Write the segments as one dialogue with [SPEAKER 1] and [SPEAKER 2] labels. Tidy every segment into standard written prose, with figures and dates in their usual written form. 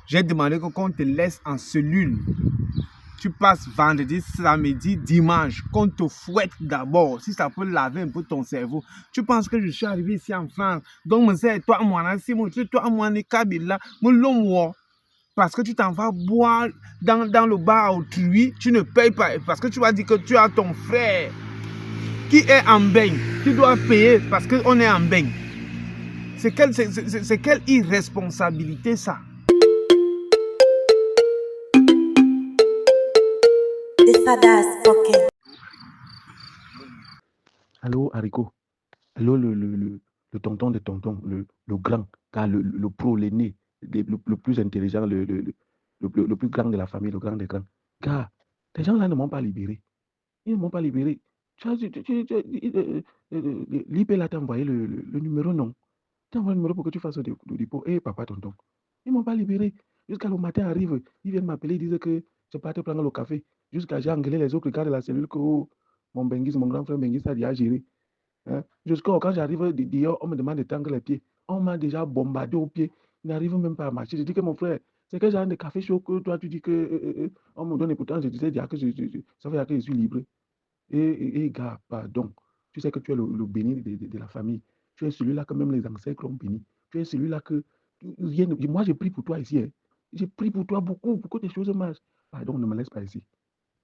[SPEAKER 1] J'ai demandé qu'on te laisse en cellule. Tu passes vendredi, samedi, dimanche, qu'on te fouette d'abord, si ça peut laver un peu ton cerveau. Tu penses que je suis arrivé ici en France, donc c'est toi, moi, toi, moi, Kabila, parce que tu t'en vas boire dans le bar autrui, tu ne payes pas, parce que tu vas dire que tu as ton frère qui est en beigne, tu dois payer parce qu'on est en beigne. C'est quelle irresponsabilité ça?
[SPEAKER 2] Allô, Haricot. Allô, le tonton de tonton, le grand, car le pro, l'aîné, le plus intelligent, le plus grand de la famille, le grand des grands. Car ces gens-là ne m'ont pas libéré. Ils ne m'ont pas libéré. L'IP là t'a envoyé le numéro, non. T'as envoyé le numéro pour que tu fasses le dépôt. Eh, papa, tonton. Ils ne m'ont pas libéré. Jusqu'à le matin arrive, ils viennent m'appeler, ils disent que je partais prendre le café. Jusqu'à j'ai engueulé les autres gars de la cellule que oh, mon Benguis, mon grand frère Benguis a déjà géré. Hein? Jusqu'à quand j'arrive dehors, on me demande de tendre les pieds. On m'a déjà bombardé aux pieds. Il n'arrive même pas à marcher. Je dis que mon frère, c'est que j'ai un café chaud que toi tu dis que on me donne et pourtant je disais déjà que ça veut dire que je suis libre. Et gars, pardon. Tu sais que tu es le béni de la famille. Tu es celui-là que même les ancêtres ont béni. Tu es celui-là que moi j'ai pris pour toi ici. Hein. J'ai pris pour toi beaucoup pour que tes choses marchent. Pardon, ne me laisse pas ici.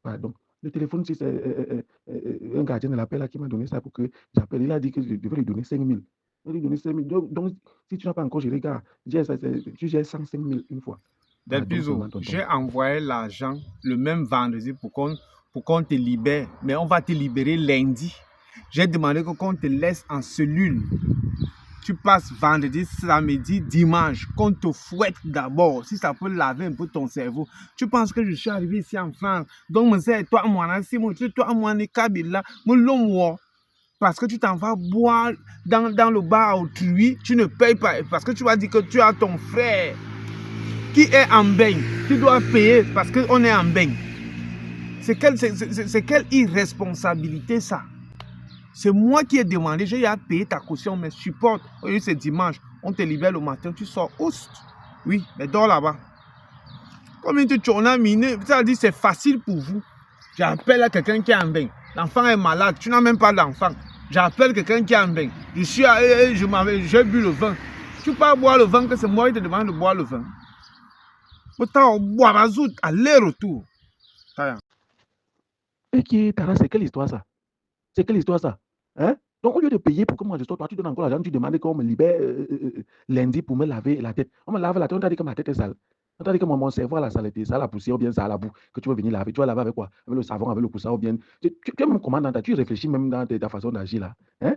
[SPEAKER 2] Pardon. Le téléphone, c'est un gardien de l'appel qui m'a donné ça pour que j'appelle. Il a dit que je devais lui donner 5 000. Il lui donner 5 000. Donc, si tu n'as pas encore géré, gars, tu gères 105 000 une fois.
[SPEAKER 1] Del Piso, j'ai envoyé l'argent le même vendredi pour qu'on te libère, mais on va te libérer lundi. J'ai demandé qu'on te laisse en cellule. Tu passes vendredi, samedi, dimanche, qu'on te fouette d'abord, si ça peut laver un peu ton cerveau. Tu penses que je suis arrivé ici en France, donc c'est toi, moi, toi, moi, Kabila, parce que tu t'en vas boire dans le bar autrui, tu ne payes pas, parce que tu vas dire que tu as ton frère qui est en beigne, tu dois payer parce qu'on est en beigne. C'est quelle irresponsabilité ça? C'est moi qui ai demandé, j'ai payé ta caution, mais supporte. Oui, c'est dimanche, on te libère le matin, tu sors. Oust. Oui, mais dors là-bas. Comme tu as miné, ça dit c'est facile pour vous. J'appelle à quelqu'un qui est en beigne. L'enfant est malade, tu n'as même pas d'enfant. J'appelle quelqu'un qui est en beigne. J'ai bu le vin. Tu peux pas boire le vin, que c'est moi qui te demande de boire le vin. Autant boire à zout, aller-retour.
[SPEAKER 2] Et Tara, c'est quelle histoire ça? C'est quelle histoire ça? Hein? Donc, au lieu de payer pour que moi je sorte, toi, tu donnes encore l'argent, tu demandes qu'on me libère lundi pour me laver la tête. On me lave la tête, on t'a dit que ma tête est sale. On t'a dit que mon cerveau a la saleté, ça a la poussière ou bien ça a la boue, que tu veux venir laver. Tu vas laver avec quoi? Avec le savon, avec le coussin ou bien. Tu es même commandant, tu réfléchis même dans ta façon d'agir là. Hein?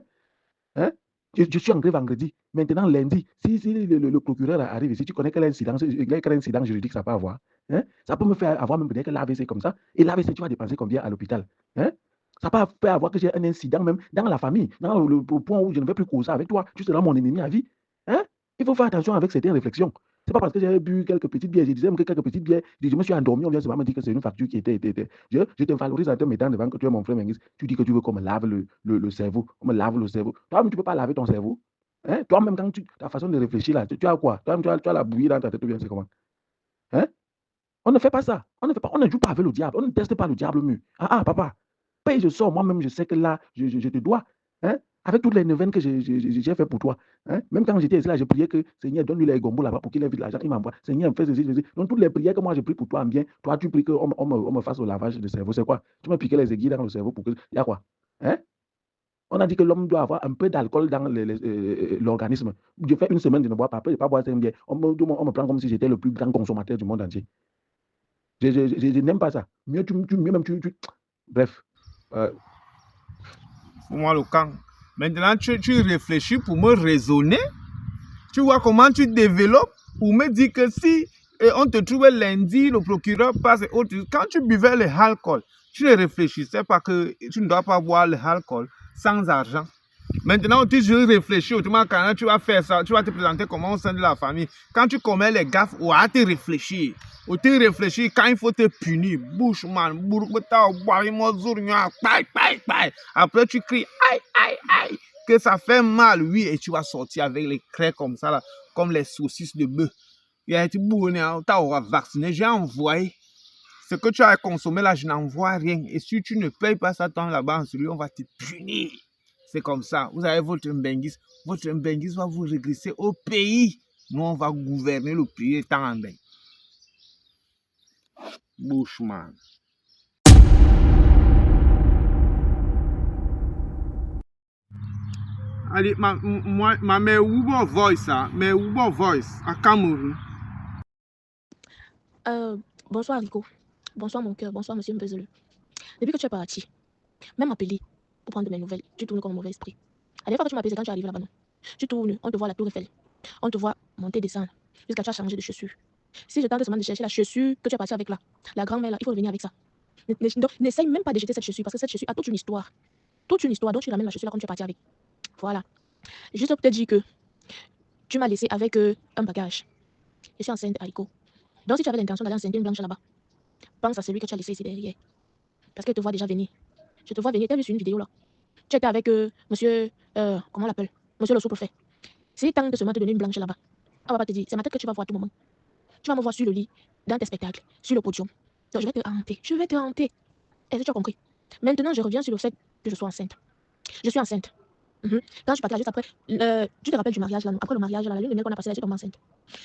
[SPEAKER 2] Hein? Je suis en grève vendredi. Maintenant, lundi, si le procureur arrive ici, tu connais quel incident juridique ça peut avoir. Hein? Ça peut me faire avoir même peut-être que l'AVC comme ça. Et l'AVC, tu vas dépenser combien à l'hôpital? Hein? Ça peut faire avoir que j'ai un incident même dans la famille, dans le point où je ne vais plus causer avec toi. Tu seras mon ennemi à vie. Hein? Il faut faire attention avec certaines réflexions. C'est pas parce que j'ai bu quelques petites bières, je disais que quelques petites bières, je me suis endormi, on vient seulement me dire que c'est une facture qui était. Je te valorise à te mettant devant que tu es mon frère Mengiz. Tu dis que tu veux qu'on me lave le cerveau. On me lave le cerveau. Toi-même, tu ne peux pas laver ton cerveau. Hein? Toi-même, quand ta façon de réfléchir là, tu as quoi? Toi-même, tu as la bouillie dans ta tête, ou bien c'est comment? Hein? On ne fait pas ça. On ne fait pas, on ne joue pas avec le diable. On ne teste pas le diable mieux. Ah, papa. Paye, je sors. Moi-même, je sais que là, je te dois. Hein? Avec toutes les neuvaines que j'ai fait pour toi. Hein? Même quand j'étais ici, là, je priais que Seigneur, donne-lui les gombos là-bas pour qu'il invite l'argent. Il m'envoie. Seigneur, fais ceci, ceci. Donc, toutes les prières que moi j'ai pris pour toi en bien, toi, tu pries qu'on on me fasse le lavage de cerveau. C'est quoi? Tu m'as piqué les aiguilles dans le cerveau pour que. Il y a quoi? Hein? On a dit que l'homme doit avoir un peu d'alcool dans l'organisme. Je fais une semaine, je ne bois pas. Après, je ne vais pas boire 5 bières. On me prend comme si j'étais le plus grand consommateur du monde entier. Je n'aime pas ça. Mieux, Bref.
[SPEAKER 1] Moi, le camp. Maintenant, tu réfléchis pour me raisonner. Tu vois comment tu développes pour me dire que si on te trouvait lundi, le procureur passe et autres. Quand tu buvais l'alcool, tu ne réfléchissais pas que tu ne dois pas boire l'alcool sans argent. Maintenant, tu réfléchis, autrement, quand tu vas faire ça, tu vas te présenter comme au sein de la famille. Quand tu commets les gaffes, ou à te réfléchir. Ou te réfléchir quand il faut te punir. Bouche, man, après, tu cries, aïe, aïe, aïe, que ça fait mal, oui, et tu vas sortir avec les craies comme ça, là, comme les saucisses de bœuf. Il a été bourré, t'as vacciné, j'ai envoyé. Ce que tu as consommé là, je n'envoie rien. Et si tu ne payes pas ça, temps là-bas, celui on va te punir. C'est comme ça. Vous avez votre Mbenguis. Votre Mbenguis va vous régresser au pays. Nous, on va gouverner le pays étant en bain. Bushman. Allez, ma mère, où voice, mais où voice à Cameroun.
[SPEAKER 3] Bonsoir Rico. Bonsoir mon cœur. Bonsoir monsieur Mbezelu. Depuis que tu es parti, même appelé pour prendre de mes nouvelles, tu tournes comme un mauvais esprit. La dernière fois que tu m'as appelé, c'est quand tu es arrivé là-bas, non? Tu tournes, on te voit la tour Eiffel. On te voit monter, descendre, jusqu'à tu as changé de chaussure. Si je tente seulement de chercher la chaussure que tu es parti avec là, la grand-mère là, il faut revenir avec ça. Donc n'essaye même pas de jeter cette chaussure parce que cette chaussure a toute une histoire. Toute une histoire, donc tu ramènes la chaussure là comme tu es parti avec. Voilà. Juste peut-être dire que tu m'as laissé avec un bagage. Je suis enceinte, Rico. Donc si tu avais l'intention d'aller enceinte une blanche là-bas, pense à celui que tu as laissé ici derrière. Parce qu'elle te voit déjà venir. Je te vois venir, tu as vu sur une vidéo là. Tu étais avec monsieur, comment on l'appelle? Monsieur le sous-préfet. Si tant de seulement te donner une blanche là-bas, on va pas te dire, c'est ma tête que tu vas voir à tout moment. Tu vas me voir sur le lit, dans tes spectacles, sur le podium. Donc je vais te hanter, je vais te hanter. Est-ce que tu as compris? Maintenant, je reviens sur le fait que je sois enceinte. Je suis enceinte. Quand je suis partie là, juste après, tu te rappelles du mariage là, après le mariage là, la lune de miel qu'on a passée là, je suis tombée enceinte.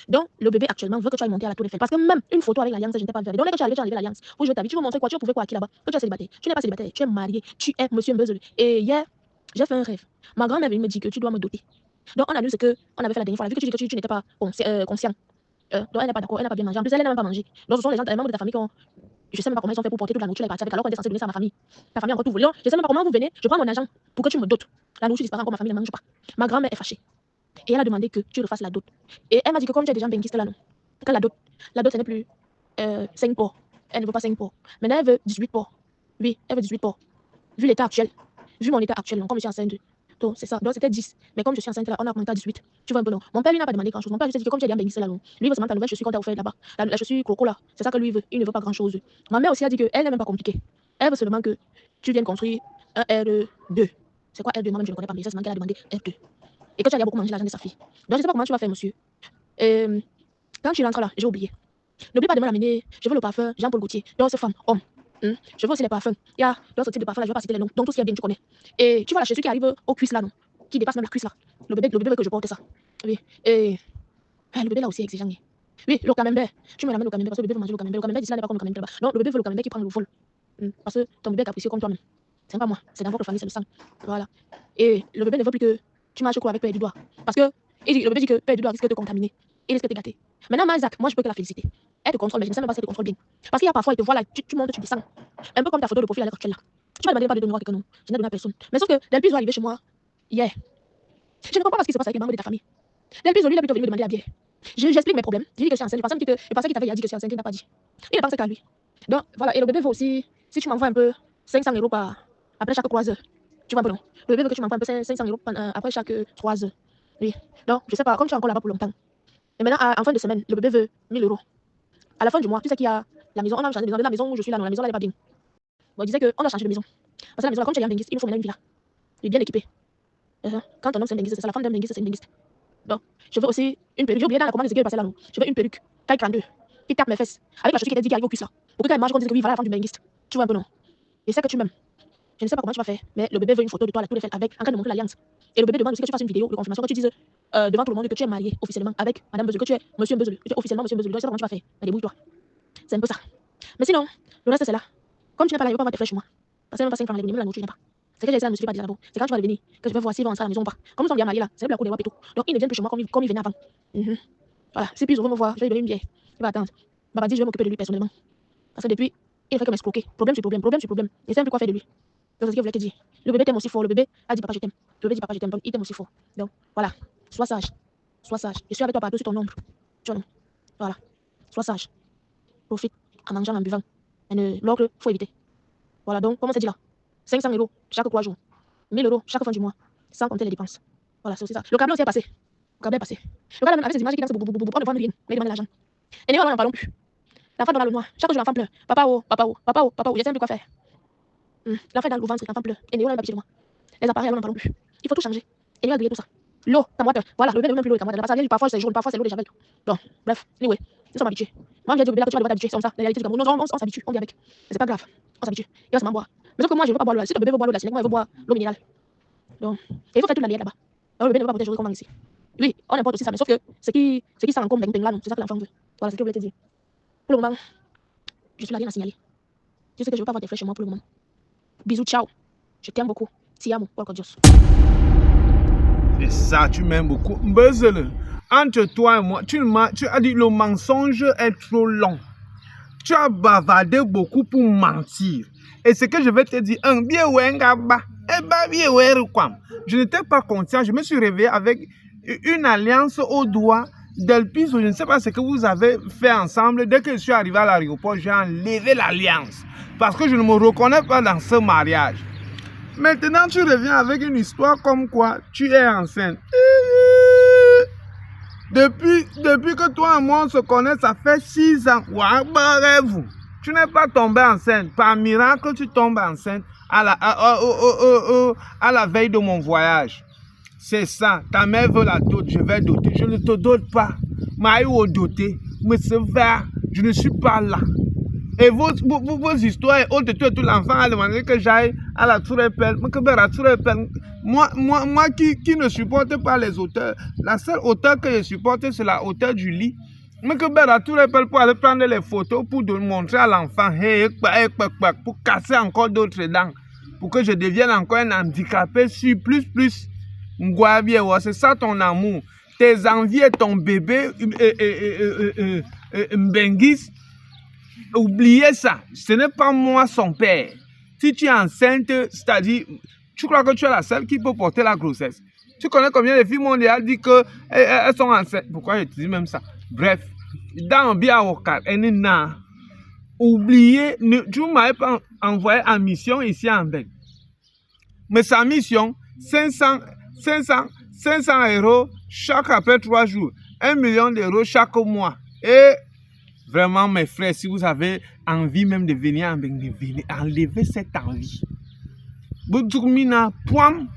[SPEAKER 3] Donc, le bébé actuellement veut que tu ailles monter à la tour Eiffel. Parce que même une photo avec l'alliance, je n'étais pas vue. Donc, dès que tu es arrivé l'alliance, pour jouer ta vie, tu veux montrer quoi? Tu veux prouver quoi à qui là-bas? Que tu es célibataire. Tu n'es pas célibataire, tu es marié, tu es monsieur Mbezelu. Et hier, j'ai fait un rêve. Ma grand-mère me dit que tu dois me doter. Donc, on a lu ce qu'on avait fait la dernière fois, vu que tu dis que tu n'étais pas conscient. Donc, elle n'est pas d'accord, elle n'a pas bien mangé. En plus, elle n'a même pas mangé. Donc, ce sont les gens, les membres de ta famille qui ont. Je sais même pas comment ils ont fait pour porter toute la nourriture, elle est partie avec, alors qu'on était censé donner ça à ma famille. Ta famille a encore tout volé. Donc, je sais même pas comment vous venez, je prends mon argent pour que tu me dotes. La nourriture disparaît encore, ma famille ne mange pas. Ma grand-mère est fâchée. Et elle a demandé que tu refasses la dot. Et elle m'a dit que comme tu es déjà benguiste là, non, que la dot, ce n'est plus 5 ports. Elle ne veut pas 5 ports. Maintenant, elle veut 18 ports. Oui, elle veut 18 ports. Vu l'état actuel, vu mon état actuel, non, comme je suis enceinte, donc c'est ça. Donc c'était 10. Mais comme je suis enceinte là, on a augmenté à 18. Tu vois un peu non. Mon père lui n'a pas demandé grand chose. Mon père lui a dit que comme tu es déjà benguiste là, non, lui il veut seulement ta nouvelle chaussure qu'on t'a offert là-bas. La chaussure Coco là, c'est ça que lui veut. Il ne veut pas grand chose. Ma mère aussi a dit qu'elle n'est même pas compliquée. Elle veut seulement que tu viennes construire un R2. C'est quoi R2? Moi-même je ne connais pas, mais c'est seulement qu'elle a demandé R2. Et que tu as beaucoup mangé l'argent de sa fille. Donc je sais pas comment tu vas faire, monsieur. Quand tu rentres là, j'ai oublié. N'oublie pas de me l'amener. Je veux le parfum Jean-Paul Gaultier. Donc c'est femme, homme. Je veux aussi les parfums. Il y a d'autres types de parfums là, je vais pas citer les noms. Donc tout ce qui est bien, tu connais. Et tu vois la chaussure qui arrive aux cuisses là, non? Qui dépasse même la cuisse là. Le bébé veut que je porte ça. Oui. Et le bébé là aussi est exigeant. Oui, le camembert. Tu me l'amènes au camembert parce que le bébé veut manger le camembert. Le camembert d'ici là n'est pas comme le camembert là-bas. Non, le bébé veut le camembert qui prend le vol. Parce que ton bébé est capricieux comme toi-même. C'est pas moi. C'est dans votre famille, c'est le sang. Voilà. Et le bébé ne veut plus que tu marches quoi avec Père du doigt. Parce que le bébé dit que Père du doigt risque de te contaminer. Il risque de te gâter. Maintenant, Isaac, moi je peux que la féliciter. Elle te contrôle, mais je ne sais même pas si elle te contrôle bien. Parce qu'il y a parfois, il te voit là, tu montes, tu descends. Un peu comme ta photo de profil à l'heure actuelle là. Tu m'as demandé pas de donner à quelqu'un, non. Je n'ai donné à personne. Mais sauf que Delpis doit arriver chez moi hier. Je ne comprends pas ce qui se passe avec les membres de ta famille. Delpis, lui, il a plutôt venu me demander à bière. J'explique mes problèmes. Je dis que je suis enceinte. Je pensais qu'il t'avait dit que je suis enceinte, il n'a pas dit. Il ne pense qu'à lui. Donc voilà, et le bébé veut aussi, si tu m'envoies un peu 500 € après chaque 3 heures. Tu vois un peu non. Le bébé veut que tu m'envoies un peu 500 € après chaque 3 heures. Oui. Donc, je sais pas, comme tu es encore là-bas pour longtemps. Et maintenant, en fin de semaine, le bébé veut 1000 €. À la fin du mois, tu sais qu'il y a la maison, on a changé de maison. De la maison où je suis là, non, la maison là n'est pas bien. Bon, il disait qu'on a changé de maison. Parce que la maison là, comme tu es un benguiste, il nous faut maintenant une villa. Il est bien équipé. Quand ton homme c'est un benguiste, c'est ça, la femme d'un benguiste, c'est une benguiste. Donc, je veux aussi une perruque. J'ai oublié dans la commande de ce qui est passé là, non. Je veux une perruque, taille 32, qui tape mes fesses. Avec la chaussure qui t'a dit qu'il arrive au cuisse là. Pour que quand elle marche, on dise que oui, voilà la femme du benguiste. Tu vois un peu non. Et c'est que tu m'aimes. Je ne sais pas comment tu vas faire, mais le bébé veut une photo de toi à la tour Eiffel avec, en train de montrer l'alliance. Et le bébé demande aussi que tu fasses une vidéo de confirmation, que tu dises devant tout le monde que tu es marié officiellement avec Madame Mbezelu, que tu es Monsieur Mbezelu, que tu es officiellement Monsieur Mbezelu. Donc, je sais pas comment tu vas faire, mais débrouille-toi. C'est un peu ça. Mais sinon, le reste c'est là. Comme tu n'es pas là, je ne vais pas te faire chez moi. Parce que même pas 5 francs, même la nourriture, tu n'es pas. C'est que j'ai essayé de me suivre pas déjà là-bas. C'est quand tu vas revenir que je vais voir s'ils vont rentrer à la maison ou pas. Comme nous sommes bien mariés là, c'est le coup des wap et tout. Donc ils ne viennent plus chez moi comme ils venaient avant. Voilà, si puis je veux me voir, je vais lui donner une bière. Il va attendre. Baba dit je vais m'occuper de lui personnellement. Parce que depuis, il ne fait que m'escroquer. Problème sur problème, problème sur problème. Et c'est un peu quoi faire de lui. Donc c'est ce que je voulais te dire. Le bébé t'aime aussi fort. Le bébé a dit papa je t'aime. Le bébé dit papa je t'aime. Donc il t'aime aussi fort. Donc voilà, sois sage. Sois sage. Je suis avec toi partout sur ton ombre. Tu vois non. Voilà. Sois sage. Profite en mangeant, en buvant. L'oncle, faut éviter. Voilà, donc, comment c'est dit là 500 € chaque 3 jours. 1000 € chaque fin du mois. Sans compter les dépenses. Voilà, c'est aussi ça. Le câble aussi est passé. Le câble est passé. Le câble avec ces images qui dansent, on ne voit rien. Mais il demande de l'argent. Et nous, on n'en parlons plus. L'enfant dans le noir. Chaque jour, l'enfant pleure. Papa, oh, papa, oh, papa, oh, papa, oh. Je sais un peu quoi faire. L'enfant est dans le ventre, l'enfant pleure. Et Néo, on n'a pas de chez moi. Les appareils, on n'en parlons plus. Il faut tout changer. Et il va griller tout ça. L'eau, Tamoite. Voilà, le vin n'est même plus l'eau de Tamoite. Parfois c'est jaune, parfois c'est l'eau de Javel. Donc, bref, anyway, nous sommes habitués. Moi, j'ai dit au bébé là que tu vas devoir t'habituer. C'est comme ça. La réalité du Cameroun, on s'habitue, on vit avec. C'est pas grave. On s'habitue. Il va seulement boire. Mais sauf que moi, je ne veux pas boire l'eau. Si le bébé veut boire l'eau de la Sénégal, moi, il veut boire l'eau minérale. Donc, et il faut faire toute la liette là-bas. Alors, le bébé ne veut pas porter jouer comme ici. Oui, on importe aussi ça, mais sauf que ce qui sent encore beng là, c'est ça que l'enfant veut. Voilà ce que je voulais te dire. Pour le moment, je suis là rien à signaler. Je sais que je ne veux pas avoir des flèches chez moi pour le moment. Bisous, ciao. Je t'aime beaucoup. Ti amo, porco Dios.
[SPEAKER 1] C'est ça, tu m'aimes beaucoup. Mbezele, entre toi et moi, tu as dit le mensonge est trop long. Tu as bavardé beaucoup pour mentir. Et ce que je vais te dire, je n'étais pas conscient. Je me suis réveillé avec une alliance au doigt d'Elpiso. Je ne sais pas ce que vous avez fait ensemble. Dès que je suis arrivé à l'aéroport, j'ai enlevé l'alliance. Parce que je ne me reconnais pas dans ce mariage. Maintenant, tu reviens avec une histoire comme quoi tu es enceinte. Depuis que toi et moi on se connaît, ça fait 6 ans. Tu n'es pas tombé enceinte. Par miracle, tu tombes enceinte à la veille de mon voyage. C'est ça. Ta mère veut la dot. Je vais doter. Je ne te dote pas. Maïo doté. Mais c'est vrai. Je ne suis pas là. Et vos histoires et autres, tout l'enfant a demandé que j'aille à la Tour Eiffel. Moi qui ne supporte pas les auteurs, la seule auteur que je supporte, c'est la auteure du lit. Mais que la Tour Eiffel pour aller prendre les photos pour montrer à l'enfant, pour casser encore d'autres dents, pour que je devienne encore un handicapé sur plus. C'est ça ton amour. Tes envies et ton bébé, Mbengis. Oubliez ça, ce n'est pas moi son père. Si tu es enceinte, c'est-à-dire, tu crois que tu es la seule qui peut porter la grossesse. Tu connais combien de filles m'ont déjà dit qu'elles sont enceintes. Pourquoi je te dis même ça? Bref, dans bien au cas, oubliez, tu ne m'avais pas envoyé en mission ici en Belgique. Mais sa mission, 500 € chaque après 3 jours, 1 million d'euros chaque mois. Et vraiment, mes frères, si vous avez envie même de venir en Belgique, enlevez cette envie. Boudoukmina, poum.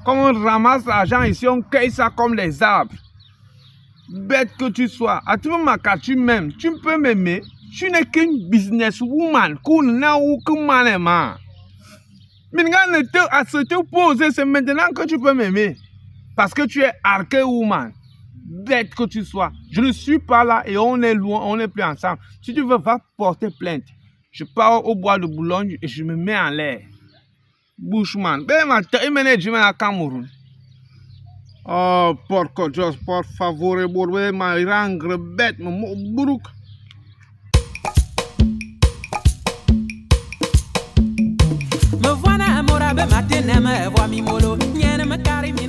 [SPEAKER 1] Comme on ramasse l'argent ici, on cueille ça comme les arbres. Bête que tu sois, à tout moment que tu m'aimes, tu peux m'aimer. Tu n'es qu'une businesswoman. Mais à se te poser, c'est maintenant que tu peux m'aimer. Parce que tu es arcade woman. Bête que tu sois, je ne suis pas là et on est loin, on n'est plus ensemble. Si tu veux, va porter plainte. Je pars au bois de Boulogne et je me mets en l'air. Bushman, Cameroun. Oh, porco Dios, por favor, me rendre bête, mon bourouk.
[SPEAKER 4] Me voilà, Morabe, matin, me voix mi molo, nyene me karim.